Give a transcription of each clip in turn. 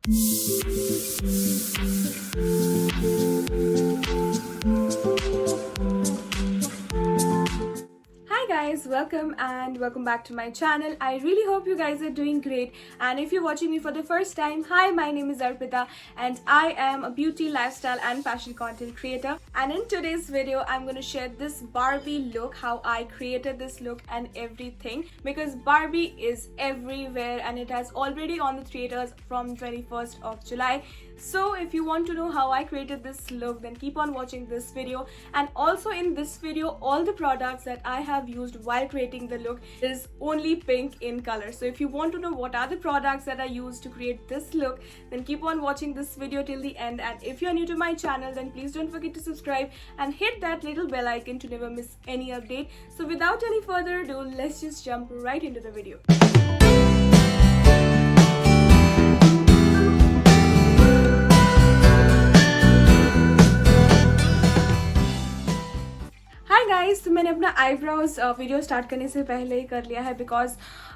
Hi guys, welcome back to my channel. I really hope you guys are doing great, and if you're watching me for the first time, hi, my name is Arpita and I am a beauty, lifestyle and fashion content creator. And in today's video I'm going to share this Barbie look, how I created this look and everything, because Barbie is everywhere and it has already on the theaters from 21st of July. So if you want to know how I created this look, then keep on watching this video. And also in this video, all the products that I have used while creating the look is only pink in color. So if you want to know what are the products that I used to create this look, then keep on watching this video till the end. And if you are new to my channel, then please don't forget to subscribe and hit that little bell icon to never miss any update. So without any further ado, let's just jump right into the video. Hi guys, तो मैंने अपना eyebrows video start करने से पहले ही कर लिया है because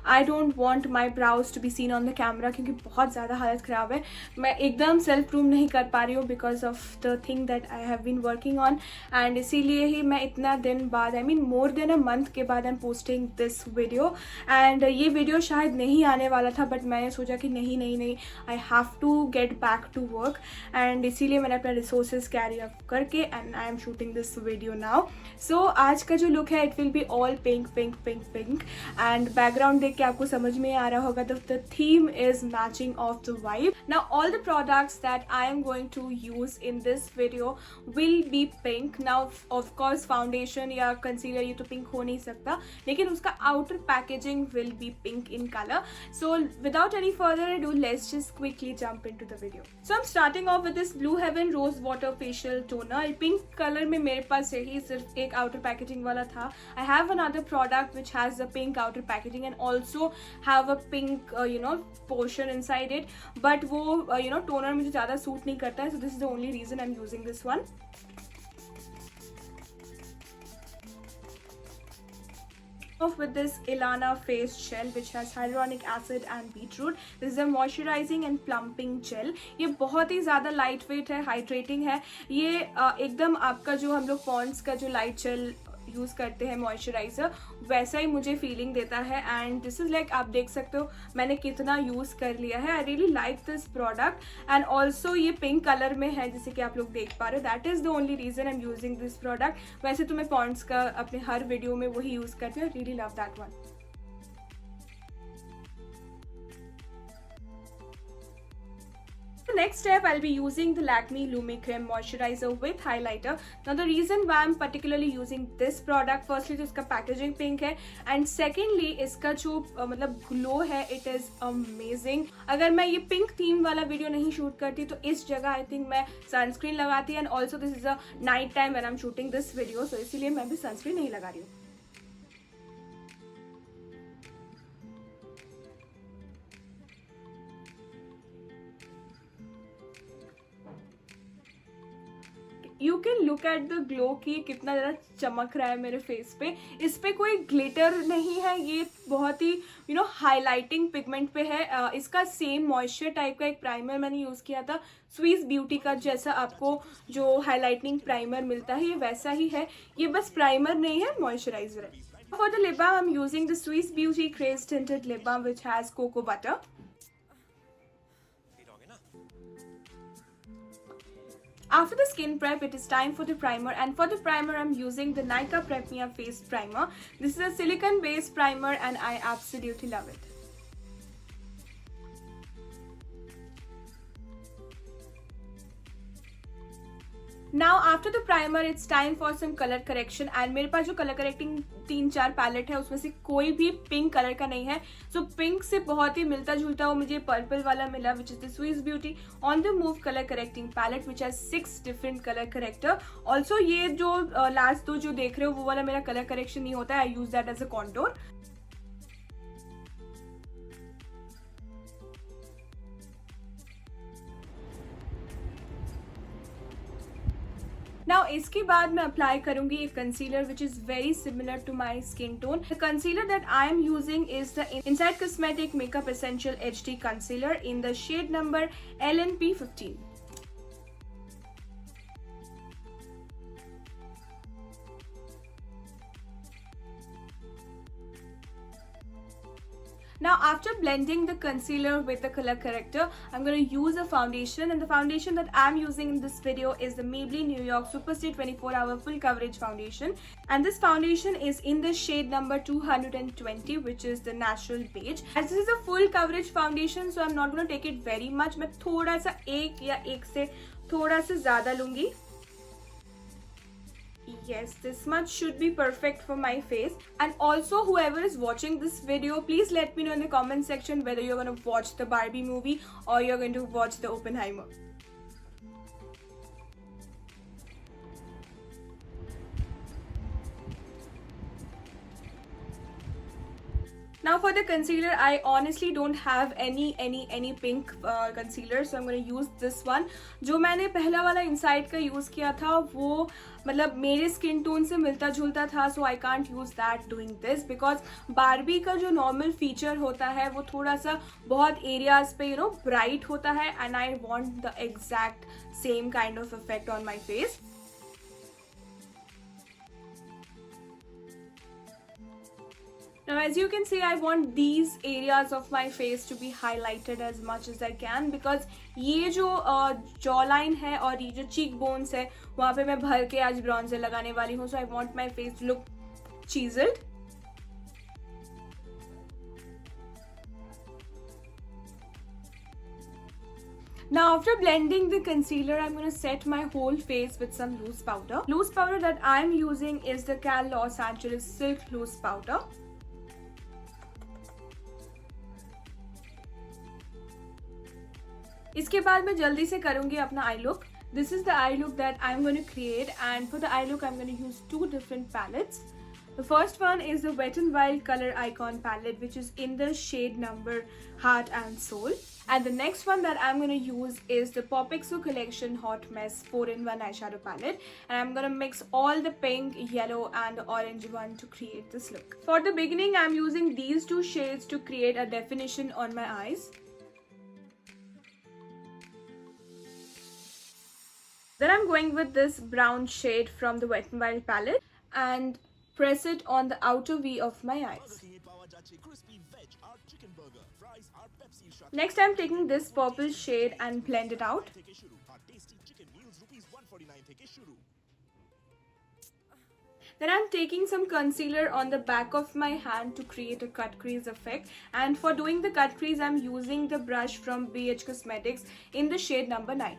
I don't want my brows to be seen on the camera, क्योंकि बहुत ज़्यादा हालत ख़राब है. मैं एकदम सेल्फ ग्रूम नहीं कर पा रही हूँ because of the thing that I have been working on, and इसीलिए ही मैं इतना दिन बाद, I mean more than a month के बाद I am posting this video. And ये वीडियो शायद नहीं आने वाला था, बट मैंने सोचा कि नहीं, I have to get back to work, and इसीलिए मैंने अपना रिसोर्सेज कैरी अप करके and I am shooting this video now. So आज का जो लुक है, it will be all pink pink pink pink, and background देख के आपको समझ में आ रहा होगा the theme is matching of the vibe. Now all the products that I am going to use in this video will be pink. Now of course foundation या concealer ये तो पिंक हो नहीं सकता, लेकिन उसका outer packaging will be pink in colour. So without any further ado, let's just quickly jump into the video. So I am starting off with this Blue Heaven rose water facial toner. Pink colour में मेरे पास यही सिर्फ एक outer packaging वाला था. I have another product which has the pink outer packaging and also have a pink portion inside it, but वो toner मुझे ज़्यादा सूट नहीं करता है, so this is the only reason I'm using this one. Off with this Ilana face gel which has hyaluronic acid and beetroot. This is a moisturizing and plumping gel. ये बहुत ही ज़्यादा light weight है, hydrating है. ये एकदम आपका जो हम लोग पॉन्ड्स का जो लाइट जेल यूज़ करते हैं मॉइस्चराइज़र, वैसा ही मुझे फीलिंग देता है. एंड दिस इज़ लाइक, आप देख सकते हो मैंने कितना यूज़ कर लिया है. I really like this product, and also ये पिंक कलर में है जैसे कि आप लोग देख पा रहे हो. That is the only reason I am using this product. वैसे तो मैं पॉन्ड्स का अपने हर वीडियो में वही यूज़ करती हूँ. I really love that one. Next step, I'll be using the Lakmé Illuminating Moisturiser with highlighter. Now the reason why I'm particularly using this product, firstly तो इसका packaging pink है, and secondly इसका जो मतलब glow है, it is amazing. अगर मैं ये pink theme वाला वीडियो नहीं शूट करती तो इस जगह I think मैं sunscreen लगाती, and also this is a night time when I'm shooting this video, so इसीलिए मैं भी sunscreen नहीं लगा रही हूँ. You can look at the glow कि कितना ज़्यादा चमक रहा है मेरे फेस पे. इस पे कोई ग्लिटर नहीं है, ये बहुत ही हाईलाइटिंग पिगमेंट पे है. इसका सेम मॉइस्चर टाइप का एक प्राइमर मैंने यूज़ किया था स्विस ब्यूटी का, जैसा आपको जो हाईलाइटिंग प्राइमर मिलता है ये वैसा ही है. ये बस प्राइमर नहीं है, मॉइस्चराइजर है. For the lip balm I am using the Swiss Beauty craze tinted lip balm which has cocoa butter. After the skin prep, it is time for the primer, and for the primer I'm using the Nykaa Prep Me Up Face Primer. This is a silicone based primer and I absolutely love it. Now after the primer, it's time for some color correction, and मेरे पास जो color correcting 3-4 palette है उसमें से कोई भी pink colour का नहीं है. सो पिंक से बहुत ही मिलता जुलता वो मुझे पर्पल वाला मिला, which is the Swiss Beauty on the move colour correcting palette which has 6 different colour corrector. Also ये जो लास्ट दो जो देख रहे हो वो वाला मेरा कलर करेक्शन नहीं होता है, I use that as a contour. Now इसके बाद मैं अप्लाई करूंगी एक concealer which is very similar to my skin tone. The concealer that I am using is the inside cosmetic makeup essential HD concealer in the shade number LNP15. Now after blending the concealer with the color corrector, I'm going to use a foundation, and the foundation that I'm using in this video is the Maybelline New York Superstay 24 Hour Full Coverage Foundation, and this foundation is in the shade number 220, which is the natural beige. As this is a full coverage foundation, so I'm not going to take it very much. मैं थोड़ा सा एक या एक से थोड़ा सा ज़्यादा लूँगी. Yes, this much should be perfect for my face. And also, whoever is watching this video, please let me know in the comment section whether you're going to watch the Barbie movie or you're going to watch the Oppenheimer. Now for the concealer, I honestly don't have any pink concealer, so I'm going to use this one. जो मैंने पहला वाला inside का use किया था वो मतलब मेरे स्किन टोन से मिलता जुलता था, so I can't use that doing this because Barbie का जो नॉर्मल फीचर होता है वो थोड़ा सा बहुत एरियाज पे ब्राइट होता है, and I want the exact same kind of effect on my face. Now as you can see, I want these areas of my face to be highlighted as much as I can because ये जो jawline है और ये जो cheek bones है वहाँ पे मैं भर के आज bronzer लगाने वाली हूँ, so I want my face to look chiseled. Now after blending the concealer, I'm going to set my whole face with some loose powder. Loose powder that I'm using is the Losangeles Silk Loose Powder. इसके बाद मैं जल्दी से करूँगी अपना I look. This is the eye look that I'm going to create, and for the eye look I'm going to use two different palettes. The first one is the Wet n Wild Color Icon palette, which is in the shade number Heart and Soul. And the next one that I'm going to use is the Popxo Collection Hot Mess 4-in-1 eyeshadow palette. And I'm going to mix all the pink, yellow and orange one to create this look. For the beginning, I'm using these two shades to create a definition on my eyes. Then I'm going with this brown shade from the Wet n Wild palette and press it on the outer V of my eyes. Next I'm taking this purple shade and blend it out. Then I'm taking some concealer on the back of my hand to create a cut crease effect, and for doing the cut crease I'm using the brush from Beige Cosmetics in the shade number 9.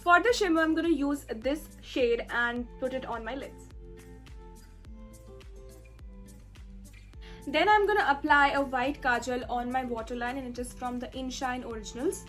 For the shimmer, I'm going to use this shade and put it on my lids. Then I'm going to apply a white kajal on my waterline, and it is from the Inshine Originals.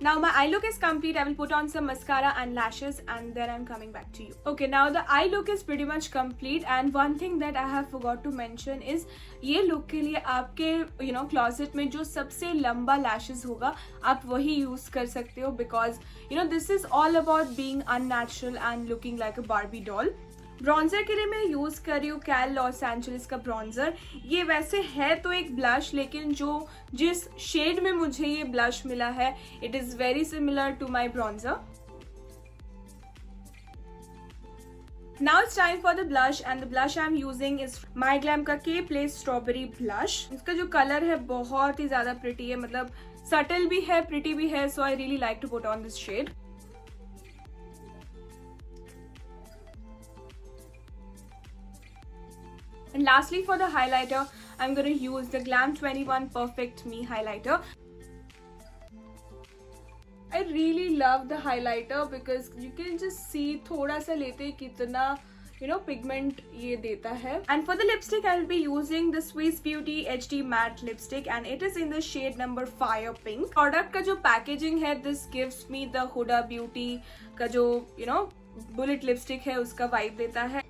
Now my eye look is complete. I will put on some mascara and lashes and then I'm coming back to you. Okay, now the eye look is pretty much complete, and one thing that I have forgot to mention is ये look के लिए आपके closet में जो सबसे लंबा lashes होगा आप वही use कर सकते हो, because this is all about being unnatural and looking like a Barbie doll. Bronzer के लिए मैं यूज़ कर रही हूँ लॉस एंजलिस का ब्रॉन्जर. ये वैसे है तो एक ब्लश, लेकिन जिस शेड में मुझे ये ब्लश मिला है it is very similar to my bronzer. Now it's time for the blush, and the blush I'm using is MyGlamm का KPlay Strawberry Blush. इसका जो कलर है बहुत ही ज़्यादा प्रिटी है, मतलब सटल भी है, प्रिटी भी है, so I really like to put on this shade. And lastly, for the highlighter, I'm going to use the Glam 21 Perfect Me highlighter. I really love the highlighter because you can just see थोड़ा सा लेते कितना pigment ये देता है. And for the lipstick I will be using the Swiss Beauty HD matte lipstick and it is in the shade number 5 pink. Product का जो packaging है, this gives me the Huda Beauty का जो bullet lipstick है उसका vibe देता है.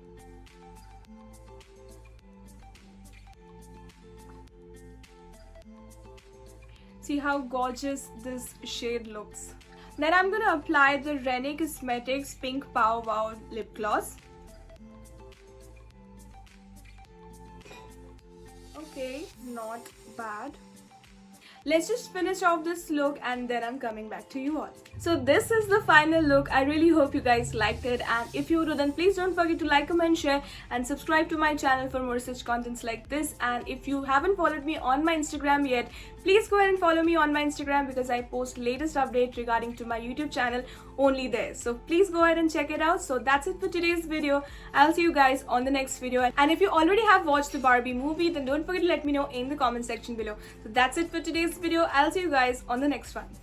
See how gorgeous this shade looks. Then I'm gonna apply the Renne Cosmetics Pink Pow Wow lip gloss. Okay, not bad. Let's just finish off this look and then I'm coming back to you all. So this is the final look. I really hope you guys liked it, and if you do, then please don't forget to like, comment, share and subscribe to my channel for more such contents like this. And if you haven't followed me on my Instagram yet, please go ahead and follow me on my Instagram because I post latest update regarding to my YouTube channel only there. So please go ahead and check it out. So that's it for today's video. I'll see you guys on the next video. And if you already have watched the Barbie movie, then don't forget to let me know in the comment section below. So that's it for today's video. I'll see you guys on the next one.